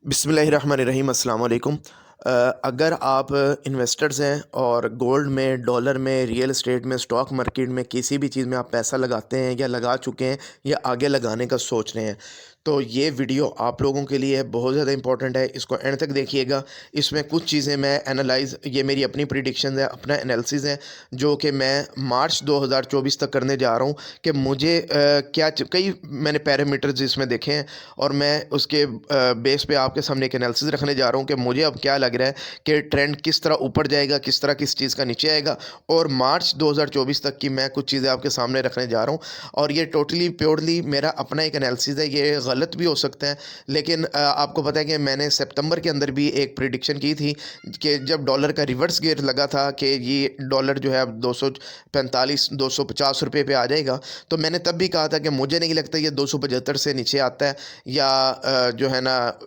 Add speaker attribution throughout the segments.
Speaker 1: बिस्मिल्लाहिर्रहमानिर्रहीम अस्सलाम वालेकुम। अगर आप इन्वेस्टर्स हैं और गोल्ड में, डॉलर में, रियल एस्टेट में, स्टॉक मार्केट में किसी भी चीज़ में आप पैसा लगाते हैं या लगा चुके हैं या आगे लगाने का सोच रहे हैं, तो ये वीडियो आप लोगों के लिए बहुत ज़्यादा इंपॉर्टेंट है। इसको एंड तक देखिएगा। इसमें कुछ चीज़ें मैं एनालाइज़, ये मेरी अपनी प्रिडिक्शन है, अपना एनालिसिस है जो कि मैं मार्च 2024 तक करने जा रहा हूँ कि मुझे कई मैंने पैरामीटर्स इसमें देखे हैं और मैं उसके बेस पे आपके सामने एक एनालिसिस रखने जा रहा हूँ कि मुझे अब क्या लग रहा है कि ट्रेंड किस तरह ऊपर जाएगा, किस तरह किस चीज़ का नीचे आएगा। और मार्च 2024 तक की मैं कुछ चीज़ें आपके सामने रखने जा रहा हूँ और ये टोटली प्योरली मेरा अपना एक एनालिसिस है। ये गलत भी हो सकता है, लेकिन आपको पता है कि मैंने सितंबर के अंदर भी एक प्रिडिक्शन की थी कि जब डॉलर का रिवर्स गियर लगा था कि ये डॉलर जो है अब 245 250 रुपये पे आ जाएगा, तो मैंने तब भी कहा था कि मुझे नहीं लगता ये 275 से नीचे आता है या जो है ना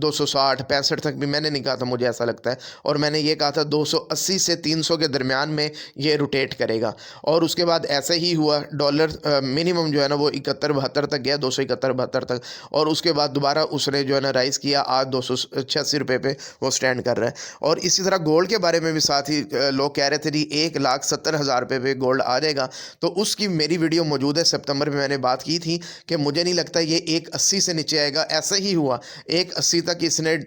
Speaker 1: 260 65 तक भी मैंने नहीं कहा था, मुझे ऐसा लगता है। और मैंने ये कहा था 280 से 300 के दरमियान में ये रोटेट करेगा और उसके बाद ऐसा ही हुआ। डॉलर मिनिमम जो है ना वो 71-72 तक गया, 271-72 तक, और उसके बाद दोबारा उसने जो है ना राइज़ किया। आज 286 रुपये पे वो स्टैंड कर रहा है। और इसी तरह गोल्ड के बारे में भी साथ ही लोग कह रहे थे जी 1,70,000 रुपये पे गोल्ड आ जाएगा, तो उसकी मेरी वीडियो मौजूद है। सितंबर में मैंने बात की थी कि मुझे नहीं लगता ये 180 से नीचे आएगा। ऐसा ही हुआ, 180 तक इसने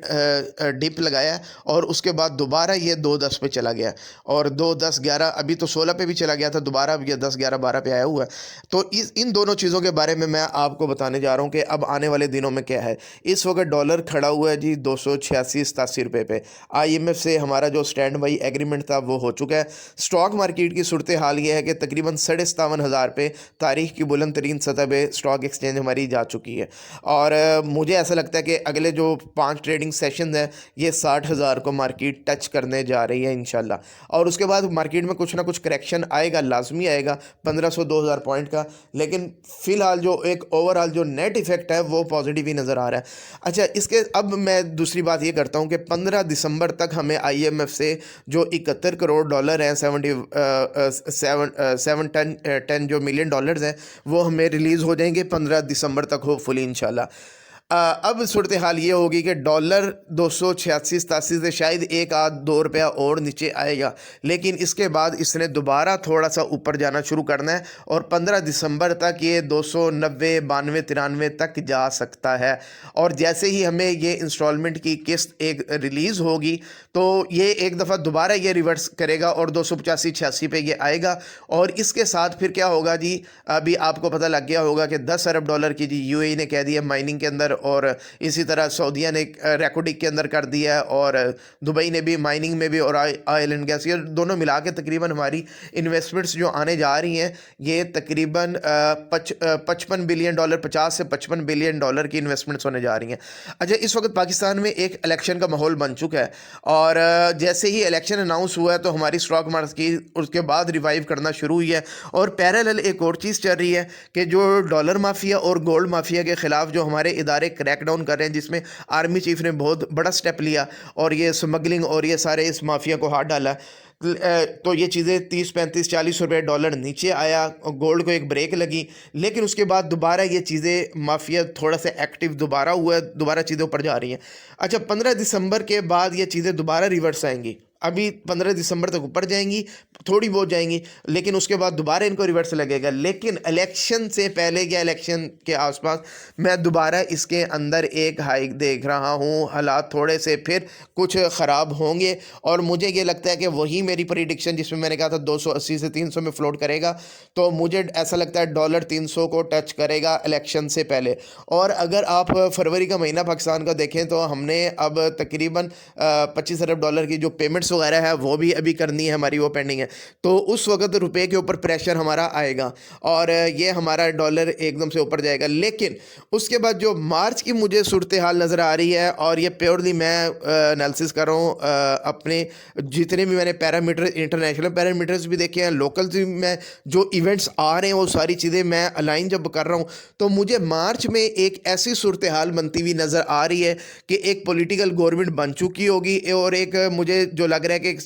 Speaker 1: डिप लगाया और उसके बाद दोबारा ये 210 पे चला गया और 210-11 अभी तो 16 पे भी चला गया था, दोबारा अब ये 10-11-12 पे आया हुआ है। तो इन दोनों चीज़ों के बारे में मैं आपको बताने जा रहा हूँ कि अब आने वाले दिनों में क्या है। इस वक्त डॉलर खड़ा हुआ है जी 286-87 रुपये पे। IMF से हमारा जो स्टैंड बाई एग्रीमेंट था वो हो चुका है। स्टॉक मार्केट की सूरत हाल ये है कि तकरीबन 57,500 पे तारीख की बुलंद तरीन सतह पे स्टॉक एक्सचेंज हमारी जा चुकी है। और मुझे ऐसा लगता है कि अगले जो 5 ट्रेडिंग सेशन हैं ये 60,000 को मार्केट टच करने जा रही है इंशाल्लाह। और उसके बाद मार्केट में कुछ ना कुछ करेक्शन आएगा, लाजमी आएगा 1500-2000 पॉइंट का। लेकिन फ़िलहाल जो एक ओवरऑल जो नेट इफ़ेक्ट है वो पॉजिटिव ही नज़र आ रहा है। अच्छा, इसके अब मैं दूसरी बात ये करता हूँ कि 15 दिसंबर तक हमें IMF से जो 71 करोड़ डॉलर हैं, 7 जो मिलियन डॉलर्स हैं, वो हमें रिलीज़ हो जाएंगे 15 दिसंबर तक होपफुली इंशाल्लाह। अब सूरत हाल ये होगी कि डॉलर 286-87 से शायद 1-2 रुपया और नीचे आएगा, लेकिन इसके बाद इसने दोबारा थोड़ा सा ऊपर जाना शुरू करना है और 15 दिसंबर तक ये 290, 92, 93 तक जा सकता है। और जैसे ही हमें ये इंस्टॉलमेंट की किस्त एक रिलीज़ होगी तो ये एक दफ़ा दोबारा ये रिवर्स करेगा और 285-86 पे ये आएगा। और इसके साथ फिर क्या होगा जी, अभी आपको पता लग गया होगा कि 10 अरब डॉलर की जी UAE ने कह दिया माइनिंग के अंदर, और इसी तरह सऊदीया ने रैकोडिक के अंदर कर दिया है, और दुबई ने भी माइनिंग में भी, और ऑयल एंड गैस, ये दोनों मिला के तकरीबन हमारी इन्वेस्टमेंट्स जो आने जा रही हैं ये तकरीबन 55 बिलियन डॉलर, 50 से 55 बिलियन डॉलर की इन्वेस्टमेंट्स होने जा रही हैं। अच्छा, इस वक्त पाकिस्तान में एक इलेक्शन का माहौल बन चुका है और जैसे ही इलेक्शन अनाउंस हुआ है तो हमारी स्टॉक मार्केट उसके बाद रिवाइव करना शुरू हुई है। और पैरेलल एक और चीज़ चल रही है कि जो डॉलर माफिया और गोल्ड माफिया के ख़िलाफ़ जो हमारे इदारे क्रैकडाउन कर रहे हैं, जिसमें आर्मी चीफ ने बहुत बड़ा स्टेप लिया और ये स्मगलिंग और ये सारे इस माफिया को हाथ डाला, तो ये चीज़ें 30, 35, 40 रुपये डॉलर नीचे आया, गोल्ड को एक ब्रेक लगी। लेकिन उसके बाद दोबारा ये चीज़ें माफिया थोड़ा सा एक्टिव दोबारा हुआ है, दोबारा चीज़ें ऊपर जा रही हैं। अच्छा, 15 दिसंबर के बाद ये चीज़ें दोबारा रिवर्स आएंगी। अभी 15 दिसंबर तक ऊपर जाएंगी, थोड़ी बहुत जाएंगी, लेकिन उसके बाद दोबारा इनको रिवर्स लगेगा। लेकिन इलेक्शन से पहले या इलेक्शन के आसपास मैं दोबारा इसके अंदर एक हाइक देख रहा हूँ। हालात थोड़े से फिर कुछ ख़राब होंगे और मुझे ये लगता है कि वही मेरी प्रिडिक्शन जिसमें मैंने कहा था 280 से 300 में फ्लोट करेगा, तो मुझे ऐसा लगता है डॉलर 300 को टच करेगा इलेक्शन से पहले। और अगर आप फरवरी का महीना पाकिस्तान का देखें तो हमने अब तकरीबन 25 अरब डॉलर की जो पेमेंट्स वगैरह है वो भी अभी करनी है, हमारी वो पेंडिंग है। तो उस वक्त रुपए के ऊपर प्रेशर हमारा आएगा और ये हमारा डॉलर एकदम से ऊपर जाएगा। लेकिन उसके बाद जो मार्च की मुझे सूरत हाल नज़र आ रही है, और ये प्योरली मैं एनालिसिस कर रहा हूँ, अपने जितने भी मैंने पैरामीटर, इंटरनेशनल पैरामीटर्स भी देखे हैं, लोकल में जो इवेंट्स आ रहे हैं वो सारी चीज़ें मैं अलाइन जब कर रहा हूँ, तो मुझे मार्च में एक ऐसी सूरत हाल बनती हुई नज़र आ रही है कि एक पॉलिटिकल गवर्नमेंट बन चुकी होगी और एक मुझे जो लग रहा है कि एक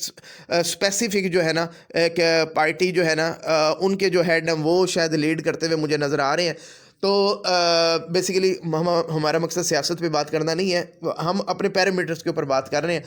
Speaker 1: स्पेसिफिक जो है ना एक पार्टी जो है ना उनके जो हेड हैं वो शायद लीड करते हुए मुझे नज़र आ रहे हैं। तो बेसिकली हमारा मकसद सियासत पे बात करना नहीं है, हम अपने पैरामीटर्स के ऊपर बात कर रहे हैं।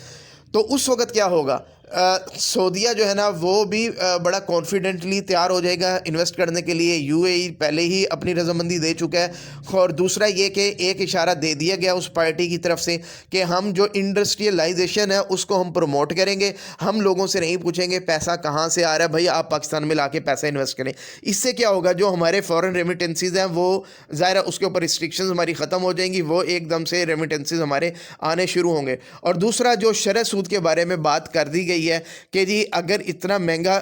Speaker 1: तो उस वक़्त क्या होगा, सऊदीया जो है ना वो भी बड़ा कॉन्फिडेंटली तैयार हो जाएगा इन्वेस्ट करने के लिए। यूएई पहले ही अपनी रजामंदी दे चुका है। और दूसरा ये कि एक इशारा दे दिया गया उस पार्टी की तरफ से कि हम जो इंडस्ट्रियलाइजेशन है उसको हम प्रमोट करेंगे, हम लोगों से नहीं पूछेंगे पैसा कहाँ से आ रहा है, भाई आप पाकिस्तान में ला के पैसा इन्वेस्ट करें। इससे क्या होगा, जो हमारे फॉरेन रेमिटेंसीज हैं वो ज़ाहिर है उसके ऊपर रिस्ट्रिक्शंस हमारी ख़त्म हो जाएंगी, वो एकदम से रेमिटेंसीज हमारे आने शुरू होंगे। और दूसरा जो शरह सूद के बारे में बात कर दी गई है कि जी अगर इतना महंगा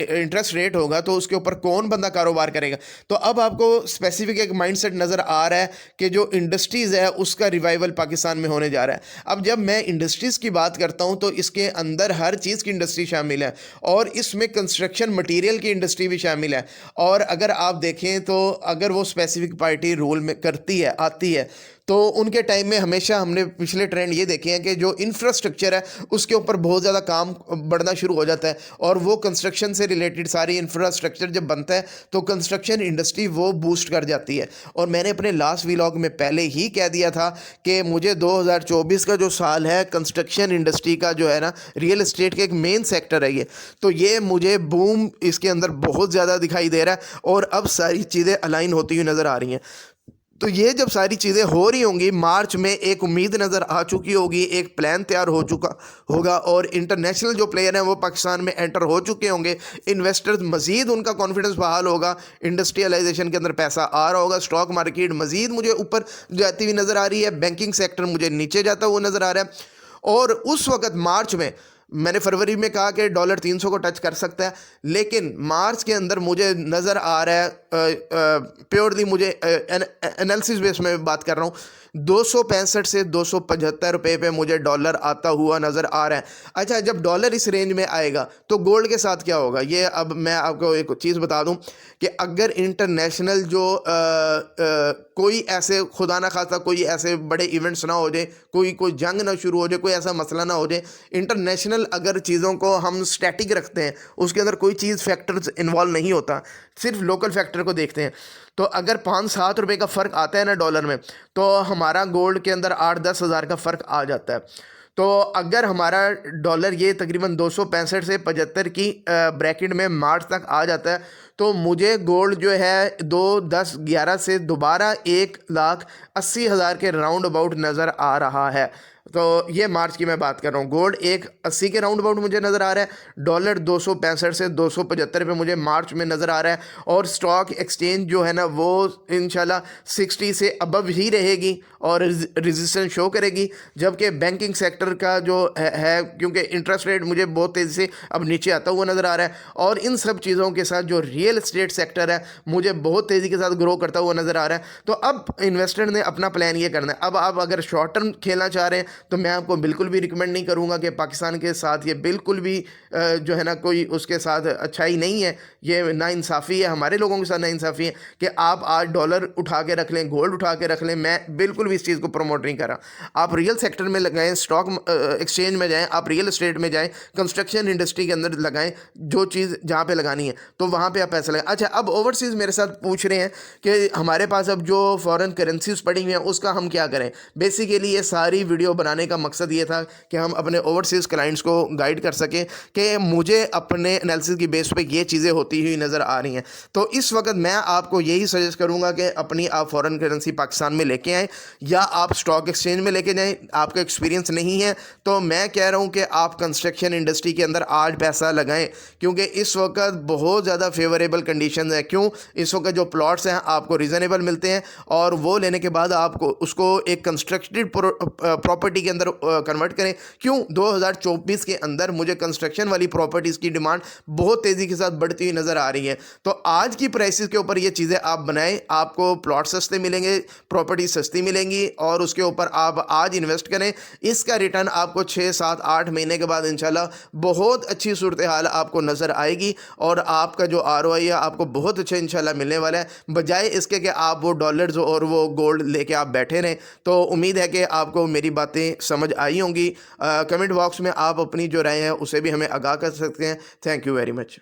Speaker 1: इंटरेस्ट रेट होगा तो उसके ऊपर कौन बंदा कारोबार करेगा। तो अब आपको स्पेसिफिक एक माइंडसेट नज़र आ रहा है कि जो इंडस्ट्रीज़ है उसका रिवाइवल पाकिस्तान में होने जा रहा है। अब जब मैं इंडस्ट्रीज़ की बात करता हूं तो इसके अंदर हर चीज़ की इंडस्ट्री शामिल है और इसमें कंस्ट्रक्शन मटीरियल की इंडस्ट्री भी शामिल है। और अगर आप देखें तो अगर वो स्पेसिफिक पार्टी रूल में करती है आती है तो उनके टाइम में हमेशा हमने पिछले ट्रेंड ये देखे हैं कि जो इंफ्रास्ट्रक्चर है उसके ऊपर बहुत ज़्यादा काम बढ़ना शुरू हो जाता है। और वो कंस्ट्रक्शन से रिलेटेड सारी इंफ्रास्ट्रक्चर जब बनता है तो कंस्ट्रक्शन इंडस्ट्री वो बूस्ट कर जाती है। और मैंने अपने लास्ट व्लॉग में पहले ही कह दिया था कि मुझे 2024 का जो साल है कंस्ट्रक्शन इंडस्ट्री का जो है ना, रियल एस्टेट का एक मेन सेक्टर है ये, तो ये मुझे बूम इसके अंदर बहुत ज़्यादा दिखाई दे रहा है। और अब सारी चीज़ें अलाइन होती हुई नज़र आ रही हैं। तो ये जब सारी चीज़ें हो रही होंगी, मार्च में एक उम्मीद नज़र आ चुकी होगी, एक प्लान तैयार हो चुका होगा और इंटरनेशनल जो प्लेयर हैं वो पाकिस्तान में एंटर हो चुके होंगे। इन्वेस्टर्स मज़ीद उनका कॉन्फिडेंस बहाल होगा, इंडस्ट्रियलाइजेशन के अंदर पैसा आ रहा होगा, स्टॉक मार्केट मज़ीद मुझे ऊपर जाती हुई नज़र आ रही है, बैंकिंग सेक्टर मुझे नीचे जाता हुआ नज़र आ रहा है। और उस वक़्त मार्च में मैंने फरवरी में कहा कि डॉलर 300 को टच कर सकता है, लेकिन मार्च के अंदर मुझे नज़र आ रहा है, प्योरली मुझे एनालिसिस बेस में बात कर रहा हूँ, 265 से 275 रुपये पे मुझे डॉलर आता हुआ नज़र आ रहा है। अच्छा, जब डॉलर इस रेंज में आएगा तो गोल्ड के साथ क्या होगा, ये अब मैं आपको एक चीज़ बता दूं कि अगर इंटरनेशनल जो कोई ऐसे खुदा ना खासा कोई ऐसे बड़े इवेंट्स ना हो जाए, कोई जंग ना शुरू हो जाए, कोई ऐसा मसला ना हो जाए, इंटरनेशनल अगर चीज़ों को हम स्टैटिक रखते हैं, उसके अंदर कोई चीज़ फैक्टर्स इन्वॉल्व नहीं होता, सिर्फ लोकल फैक्टर को देखते हैं, तो अगर 5-7 रुपये का फ़र्क आता है ना डॉलर में, तो हमारा गोल्ड के अंदर 8-10 हज़ार का फ़र्क आ जाता है। तो अगर हमारा डॉलर ये तकरीबन 265 से 75 की ब्रैकेट में मार्च तक आ जाता है, तो मुझे गोल्ड जो है 2-10-11 से दोबारा 1,80,000 के राउंड अबाउट नज़र आ रहा है। तो ये मार्च की मैं बात कर रहा हूँ। गोल्ड 1,80 के राउंड अबाउट मुझे नज़र आ रहा है, डॉलर 265 से 275 पे मुझे मार्च में नज़र आ रहा है। और स्टॉक एक्सचेंज जो है ना वो इंशाल्लाह 60 से अबव ही रहेगी और रेजिस्टेंस शो करेगी। जबकि बैंकिंग सेक्टर का जो है क्योंकि इंटरेस्ट रेट मुझे बहुत तेज़ी से अब नीचे आता हुआ नज़र आ रहा है, और इन सब चीज़ों के साथ जो रियल एस्टेट सेक्टर है मुझे बहुत तेज़ी के साथ ग्रो करता हुआ नज़र आ रहा है। तो अब इन्वेस्टर ने अपना प्लान ये करना है। अब आप अगर शॉर्ट टर्म खेलना चाह रहे हैं तो मैं आपको बिल्कुल भी रिकमेंड नहीं करूंगा कि पाकिस्तान के साथ ये बिल्कुल भी जो है ना कोई उसके साथ अच्छाई नहीं है, ये नाइंसाफ़ी है, हमारे लोगों के साथ नाइंसाफ़ी है कि आप आज डॉलर उठा के रख लें, गोल्ड उठा के रख लें। मैं बिल्कुल भी इस चीज़ को प्रमोट नहीं कर रहा। आप रियल सेक्टर में लगाएं, स्टॉक एक्सचेंज में जाएँ, आप रियल एस्टेट में जाएँ, कंस्ट्रक्शन इंडस्ट्री के अंदर लगाएँ, जो चीज़ जहाँ पर लगानी है तो वहाँ पर आप पैसा लगाएं। अच्छा, अब ओवरसीज़ मेरे साथ पूछ रहे हैं कि हमारे पास अब जो फॉरेन करेंसीज पड़ी हुई हैं उसका हम क्या करें। बेसिकली ये सारी वीडियो बनाने का मकसद ये था कि हम अपने ओवरसीज़ क्लाइंट्स को गाइड कर सकें कि मुझे अपने एनालिसिस की बेस पे ये चीज़ें होती हुई नज़र आ रही हैं। तो इस वक्त मैं आपको यही सजेस्ट करूंगा कि अपनी आप फॉरेन करेंसी पाकिस्तान में लेके आएँ या आप स्टॉक एक्सचेंज में लेके जाएँ। आपका एक्सपीरियंस नहीं है तो मैं कह रहा हूँ कि आप कंस्ट्रक्शन इंडस्ट्री के अंदर आज पैसा लगाएँ, क्योंकि इस वक्त बहुत ज़्यादा फेवरेबल कंडीशन है। क्यों, इस वक्त जो प्लॉट्स हैं आपको रीज़नेबल मिलते हैं और वो लेने के बाद आपको उसको एक कंस्ट्रक्टेड प्रॉपर्टी के अंदर कन्वर्ट करें। क्यों, 2024 के अंदर मुझे कंस्ट्रक्शन वाली प्रॉपर्टीज़ की डिमांड बहुत तेज़ी के साथ बढ़ती हुई नज़र आ रही है। तो आज की प्राइसेस के ऊपर ये चीज़ें आप बनाएं, आपको प्लॉट सस्ते मिलेंगे, प्रॉपर्टी सस्ती मिलेंगी और उसके ऊपर आप आज इन्वेस्ट करें। इसका रिटर्न आपको 6-7-8 महीने के बाद इंशाल्लाह बहुत अच्छी सूरत हाल आपको नज़र आएगी और आपका जो ROI है आपको बहुत अच्छा इंशाल्लाह मिलने वाला है, बजाय इसके कि आप वो डॉलर्स और वो गोल्ड लेके आप बैठे रहें। तो उम्मीद है कि आपको मेरी बातें समझ आई होंगी। कमेंट बॉक्स में आप अपनी जो राय है उसे भी हमें आगाह कर सकते हैं। Thank you very much.